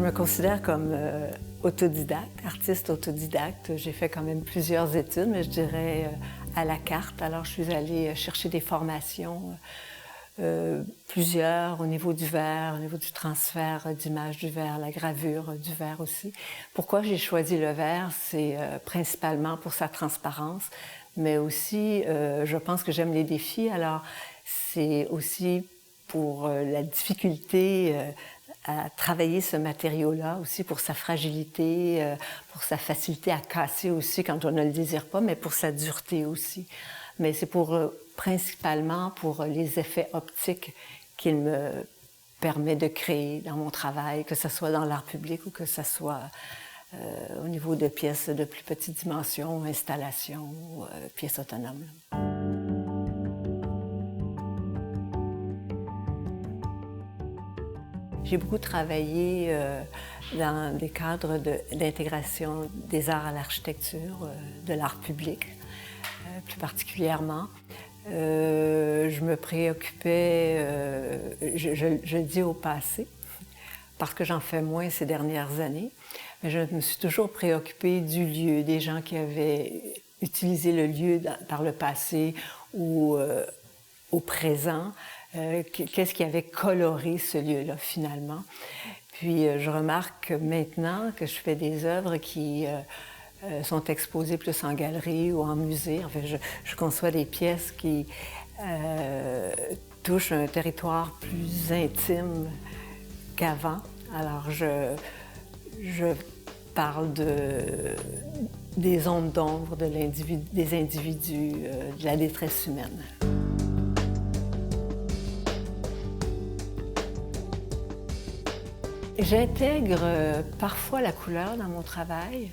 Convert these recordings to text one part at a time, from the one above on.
me considère comme autodidacte, artiste autodidacte. J'ai fait quand même plusieurs études, mais je dirais à la carte. Alors, je suis allée chercher des formations, plusieurs au niveau du verre, au niveau du transfert d'image du verre, la gravure du verre aussi. Pourquoi j'ai choisi le verre? C'est principalement pour sa transparence, mais aussi, je pense que j'aime les défis. Alors, c'est aussi pour la difficulté à travailler ce matériau-là, aussi pour sa fragilité, pour sa facilité à casser aussi quand on ne le désire pas, mais pour sa dureté aussi. Mais c'est pour principalement pour les effets optiques qu'il me permet de créer dans mon travail, que ce soit dans l'art public ou que ce soit au niveau de pièces de plus petite dimension, installations, pièces autonomes. J'ai beaucoup travaillé dans des cadres d'intégration des arts à l'architecture, de l'art public, plus particulièrement. Je me préoccupais, je le dis au passé, parce que j'en fais moins ces dernières années, mais je me suis toujours préoccupée du lieu, des gens qui avaient utilisé le lieu par le passé ou au présent. Qu'est-ce qui avait coloré ce lieu-là, finalement. Puis, je remarque maintenant que je fais des œuvres qui sont exposées plus en galerie ou en musée. En fait, je conçois des pièces qui touchent un territoire plus intime qu'avant. Alors, je parle des zones d'ombre des individus, de la détresse humaine. J'intègre parfois la couleur dans mon travail,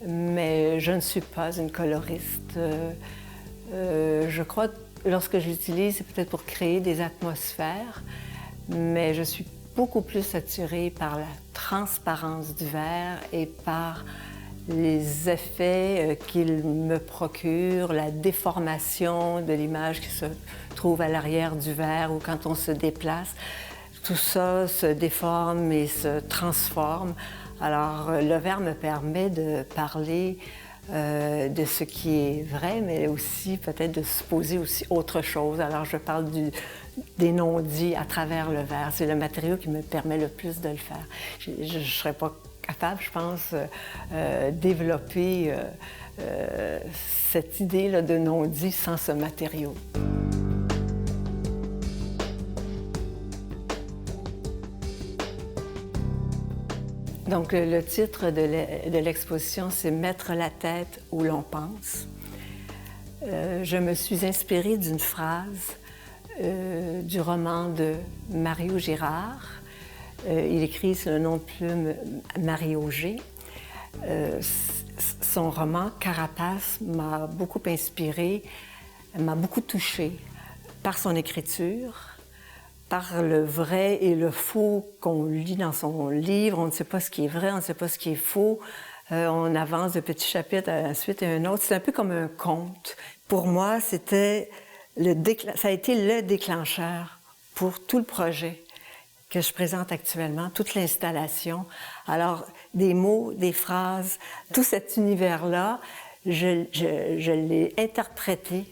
mais je ne suis pas une coloriste. Je crois que lorsque j'utilise, c'est peut-être pour créer des atmosphères, mais je suis beaucoup plus attirée par la transparence du verre et par les effets qu'il me procure, la déformation de l'image qui se trouve à l'arrière du verre ou quand on se déplace. Tout ça se déforme et se transforme. Alors, le verre me permet de parler de ce qui est vrai, mais aussi peut-être de supposer aussi autre chose. Alors, je parle des non-dits à travers le verre. C'est le matériau qui me permet le plus de le faire. Je ne serais pas capable, je pense, développer cette idée-là de non-dit sans ce matériau. Donc, le titre de l'exposition, c'est « Mettre la tête où l'on pense ». Je me suis inspirée d'une phrase du roman de Mario Girard. Il écrit sous le nom de plume Mario G. Son roman « Carapace » m'a beaucoup inspirée, m'a beaucoup touchée par son écriture, par le vrai et le faux qu'on lit dans son livre. On ne sait pas ce qui est vrai, on ne sait pas ce qui est faux. On avance de petits chapitres à la suite et un autre. C'est un peu comme un conte. Pour moi, ça a été le déclencheur pour tout le projet que je présente actuellement, toute l'installation. Alors, des mots, des phrases, tout cet univers-là, je l'ai interprété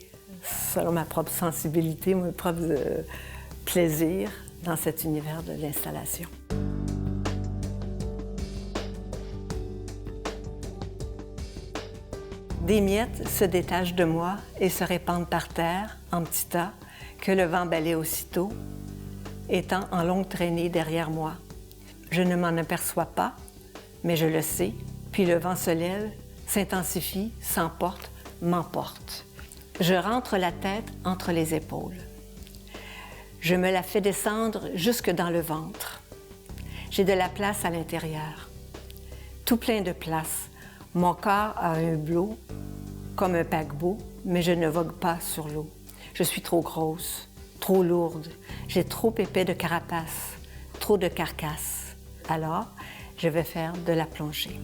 selon ma propre sensibilité, mon propre plaisir dans cet univers de l'installation. Des miettes se détachent de moi et se répandent par terre, en petits tas, que le vent balaie aussitôt, étant en longue traînée derrière moi. Je ne m'en aperçois pas, mais je le sais, puis le vent se lève, s'intensifie, s'emporte, m'emporte. Je rentre la tête entre les épaules. Je me la fais descendre jusque dans le ventre. J'ai de la place à l'intérieur. Tout plein de place. Mon corps a un blot, comme un paquebot, mais je ne vogue pas sur l'eau. Je suis trop grosse, trop lourde. J'ai trop épais de carapace, trop de carcasse. Alors, je vais faire de la plongée.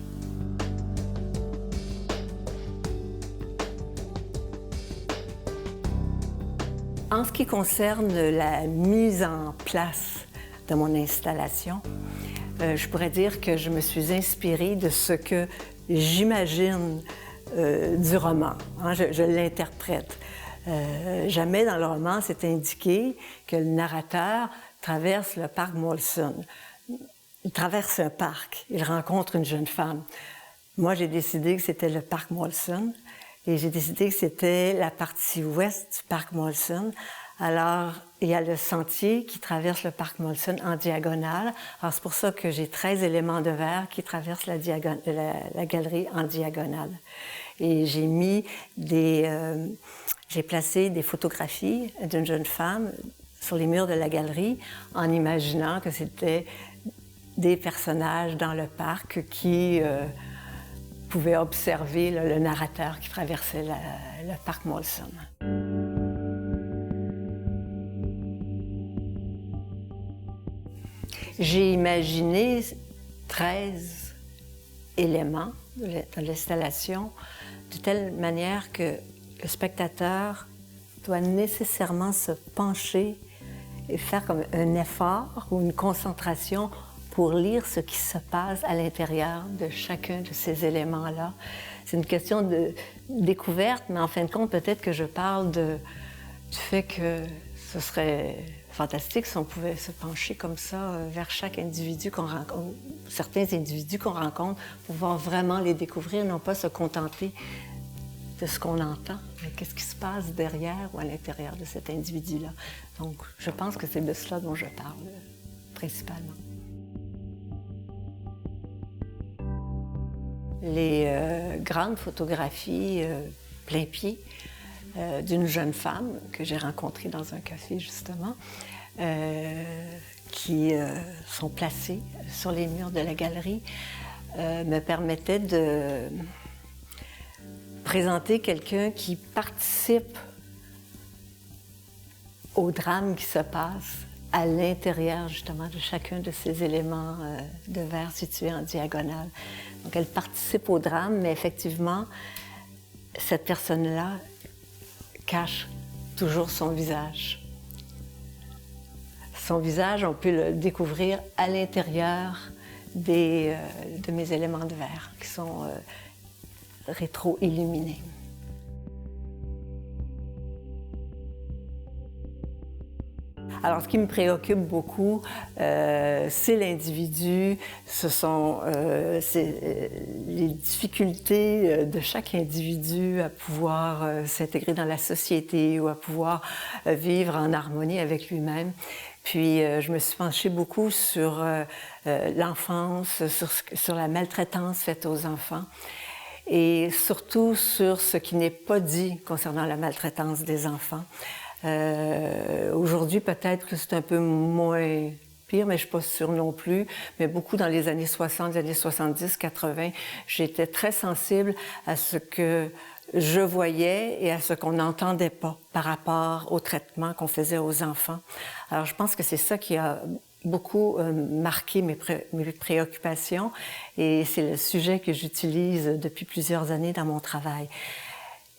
En ce qui concerne la mise en place de mon installation, je pourrais dire que je me suis inspirée de ce que j'imagine du roman. Hein, je l'interprète. Jamais dans le roman c'est indiqué que le narrateur traverse le parc Molson. Il traverse un parc, il rencontre une jeune femme. Moi, j'ai décidé que c'était le parc Molson et j'ai décidé que c'était la partie ouest du parc Molson. Alors, il y a le sentier qui traverse le parc Molson en diagonale. Alors, c'est pour ça que j'ai 13 éléments de verre qui traversent la galerie en diagonale. Et j'ai mis j'ai placé des photographies d'une jeune femme sur les murs de la galerie en imaginant que c'était des personnages dans le parc qui pouvaient observer le narrateur qui traversait le parc Molson. J'ai imaginé 13 éléments de l'installation de telle manière que le spectateur doit nécessairement se pencher et faire comme un effort ou une concentration pour lire ce qui se passe à l'intérieur de chacun de ces éléments-là. C'est une question de découverte, mais en fin de compte, peut-être que je parle du fait que ce serait fantastique si on pouvait se pencher comme ça vers chaque individu qu'on rencontre, certains individus qu'on rencontre, pour pouvoir vraiment les découvrir, non pas se contenter de ce qu'on entend, mais qu'est-ce qui se passe derrière ou à l'intérieur de cet individu-là. Donc, je pense que c'est de cela dont je parle, principalement. Les grandes photographies plein pied d'une jeune femme que j'ai rencontrée dans un café, justement, qui sont placées sur les murs de la galerie, me permettaient de présenter quelqu'un qui participe au drame qui se passe à l'intérieur, justement, de chacun de ces éléments de verre situés en diagonale. Donc, elle participe au drame, mais effectivement, cette personne-là cache toujours son visage. Son visage, on peut le découvrir à l'intérieur de mes éléments de verre, qui sont rétro-illuminés. Alors, ce qui me préoccupe beaucoup, c'est l'individu, ce sont les difficultés de chaque individu à pouvoir s'intégrer dans la société ou à pouvoir vivre en harmonie avec lui-même. Puis, je me suis penchée beaucoup sur l'enfance, sur la maltraitance faite aux enfants et surtout sur ce qui n'est pas dit concernant la maltraitance des enfants. Aujourd'hui, peut-être que c'est un peu moins pire, mais je ne suis pas sûre non plus. Mais beaucoup dans les années 60, les années 70, 80, j'étais très sensible à ce que je voyais et à ce qu'on n'entendait pas par rapport au traitement qu'on faisait aux enfants. Alors, je pense que c'est ça qui a beaucoup marqué mes préoccupations et c'est le sujet que j'utilise depuis plusieurs années dans mon travail.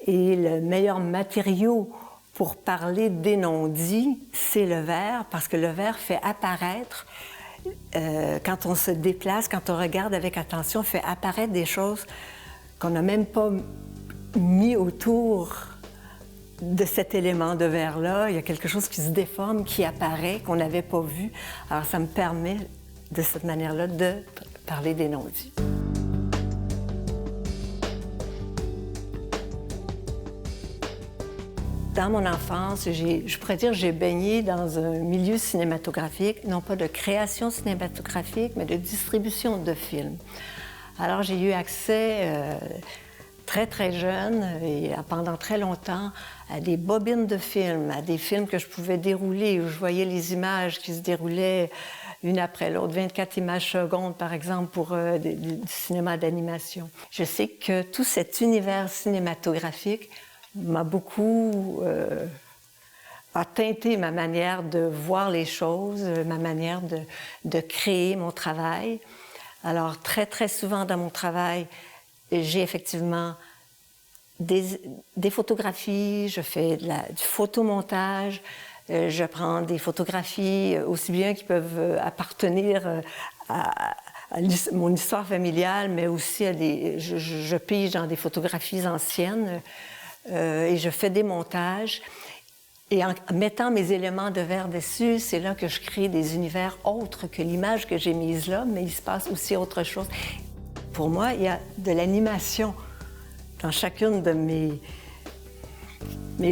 Et le meilleur matériau pour parler des non-dits, c'est le verre, parce que le verre fait apparaître, quand on se déplace, quand on regarde avec attention, fait apparaître des choses qu'on n'a même pas mis autour de cet élément de verre-là. Il y a quelque chose qui se déforme, qui apparaît, qu'on n'avait pas vu. Alors, ça me permet, de cette manière-là, de parler des non-dits. Dans mon enfance, je pourrais dire que j'ai baigné dans un milieu cinématographique, non pas de création cinématographique, mais de distribution de films. Alors, j'ai eu accès très, très jeune et pendant très longtemps à des bobines de films, à des films que je pouvais dérouler, où je voyais les images qui se déroulaient une après l'autre, 24 images secondes, par exemple, pour du cinéma d'animation. Je sais que tout cet univers cinématographique m'a beaucoup a teinté ma manière de voir les choses, ma manière de créer mon travail. Alors, très, très souvent dans mon travail, j'ai effectivement des photographies, je fais du photomontage, je prends des photographies aussi bien qui peuvent appartenir mon histoire familiale, mais aussi je pige dans des photographies anciennes et je fais des montages. Et en mettant mes éléments de verre dessus, c'est là que je crée des univers autres que l'image que j'ai mise là, mais il se passe aussi autre chose. Pour moi, il y a de l'animation dans chacune de mes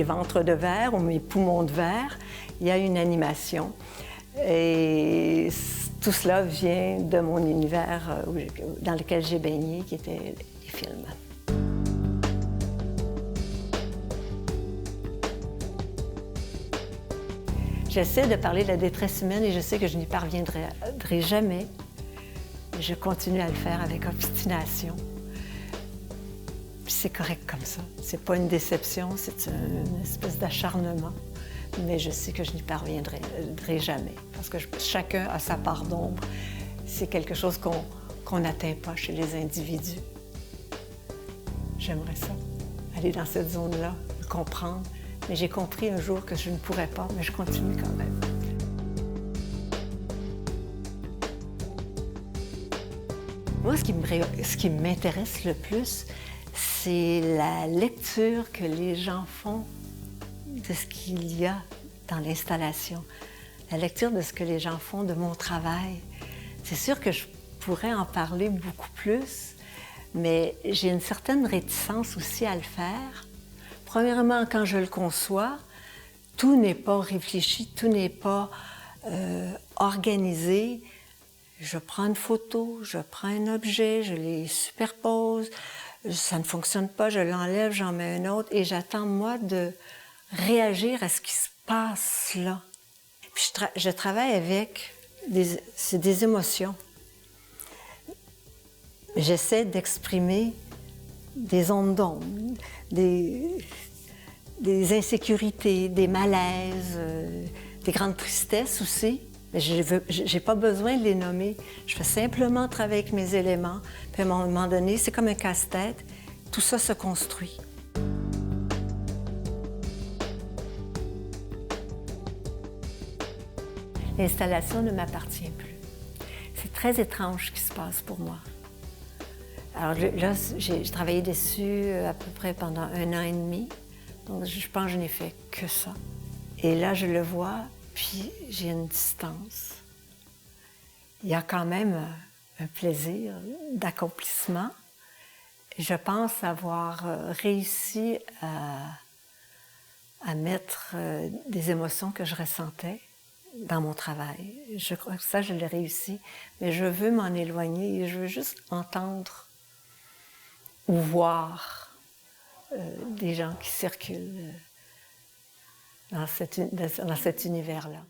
ventres de verre ou mes poumons de verre. Il y a une animation. Et tout cela vient de mon univers dans lequel j'ai baigné, qui était les films. J'essaie de parler de la détresse humaine et je sais que je n'y parviendrai jamais. Je continue à le faire avec obstination. Puis c'est correct comme ça. C'est pas une déception, c'est une espèce d'acharnement. Mais je sais que je n'y parviendrai jamais. Parce que chacun a sa part d'ombre. C'est quelque chose qu'on n'atteint pas chez les individus. J'aimerais ça, aller dans cette zone-là, le comprendre. Mais j'ai compris un jour que je ne pourrais pas, mais je continue quand même. Moi, ce qui m'intéresse le plus, c'est la lecture que les gens font de ce qu'il y a dans l'installation. La lecture de ce que les gens font de mon travail. C'est sûr que je pourrais en parler beaucoup plus, mais j'ai une certaine réticence aussi à le faire. Premièrement, quand je le conçois, tout n'est pas réfléchi, tout n'est pas organisé. Je prends une photo, je prends un objet, je les superpose, ça ne fonctionne pas, je l'enlève, j'en mets un autre et j'attends, moi, de réagir à ce qui se passe là. Puis je travaille avec des émotions. J'essaie d'exprimer des ondes d'ombre, des insécurités, des malaises, des grandes tristesses aussi. Mais je n'ai pas besoin de les nommer. Je fais simplement travailler avec mes éléments. Puis à un moment donné, c'est comme un casse-tête. Tout ça se construit. L'installation ne m'appartient plus. C'est très étrange ce qui se passe pour moi. Alors là, j'ai travaillé dessus à peu près pendant 1 an et demi. Donc je pense que je n'ai fait que ça. Et là, je le vois, puis j'ai une distance. Il y a quand même un plaisir d'accomplissement. Je pense avoir réussi à mettre des émotions que je ressentais dans mon travail. Je crois que ça, je l'ai réussi. Mais je veux m'en éloigner et je veux juste entendre ou voir des gens qui circulent dans cet univers-là.